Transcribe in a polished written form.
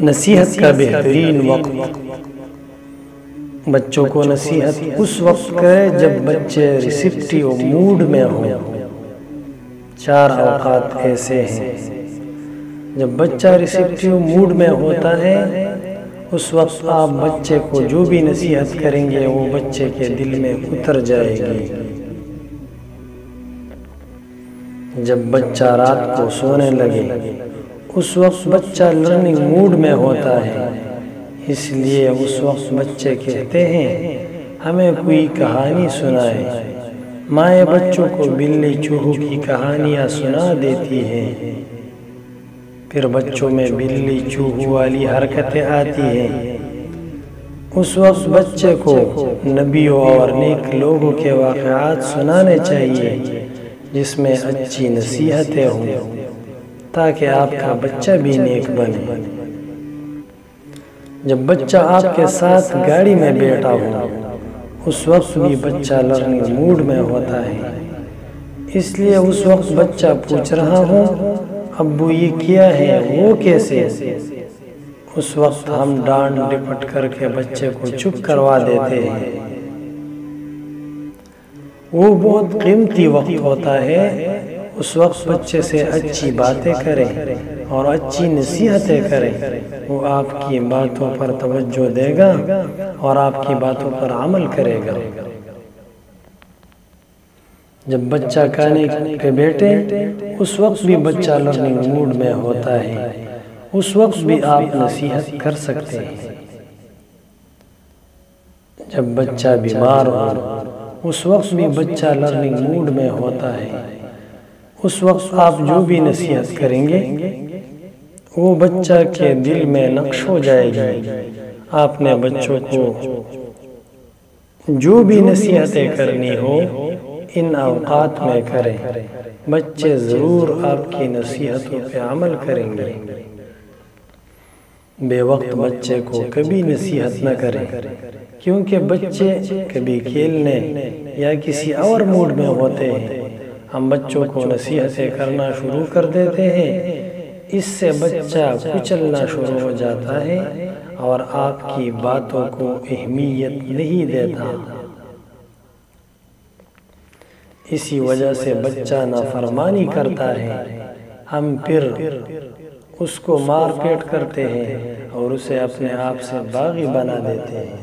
نصیحت کا بہترین وقت، بچوں کو نصیحت اس وقت کرے جب بچے ریسیپٹیو موڈ میں ہوں۔ 4 اوقات ایسے ہیں جب بچہ ریسیپٹیو موڈ میں ہوتا ہے، اس وقت آپ بچے کو جو بھی نصیحت کریں گے وہ بچے کے دل میں اتر جائے گی۔ جب بچہ رات کو سونے لگے، اس وقت بچہ لرننگ موڈ میں ہوتا ہے، اس لیے اس وقت بچے کہتے ہیں ہمیں کوئی کہانی سنائے۔ مائیں بچوں کو بلی چوہوں کی کہانیاں سنا دیتی ہیں، پھر بچوں میں بلی چوہوں والی حرکتیں آتی ہیں۔ اس وقت بچے کو نبیوں اور نیک لوگوں کے واقعات سنانے چاہیے جس میں اچھی نصیحتیں ہوں، تاکہ آپ کا بچہ بھی نیک بنے۔ جب بچہ آپ کے ساتھ گاڑی میں بیٹھا ہو، اس وقت بھی بچہ لرننگ موڈ میں ہوتا ہے، اس لیے اس وقت بچہ پوچھ رہا ہو ابو یہ کیا ہے، وہ کیسے؟ اس وقت ہم ڈانٹ ڈپٹ کر کے بچے کو چپ کروا دیتے ہیں۔ وہ بہت قیمتی وقت ہوتا ہے، اس وقت بچے سے اچھی باتیں کریں اور اچھی نصیحتیں کریں، وہ آپ کی باتوں پر توجہ دے گا اور آپ کی باتوں پر عمل کرے گا۔ جب بچہ کھانے پہ بیٹھے، اس وقت بھی بچہ لرننگ موڈ میں ہوتا ہے، اس وقت بھی آپ نصیحت کر سکتے ہیں۔ جب بچہ بیمار ہو، اس وقت بھی بچہ لرننگ موڈ میں ہوتا ہے، اس وقت آپ جو بھی نصیحت کریں گے وہ بچہ کے دل میں نقش ہو جائے گی۔ آپ نے بچوں کو جو بھی نصیحتیں کرنی ہو ان اوقات میں کریں، بچے ضرور آپ کی نصیحتوں پہ عمل کریں گے۔ بے وقت بچے کو کبھی نصیحت نہ کریں، کیونکہ بچے کبھی کھیلنے یا کسی اور موڈ میں ہوتے ہیں۔ ہم بچوں کو نصیحتیں کرنا شروع کر دیتے ہیں، اس سے بچہ کچلنا شروع ہو جاتا ہے اور آپ کی باتوں کو اہمیت نہیں دیتا۔ اسی وجہ سے بچہ نافرمانی کرتا ہے، ہم پھر اس کو مار پیٹ کرتے ہیں اور اسے اپنے آپ سے باغی بنا دیتے ہیں۔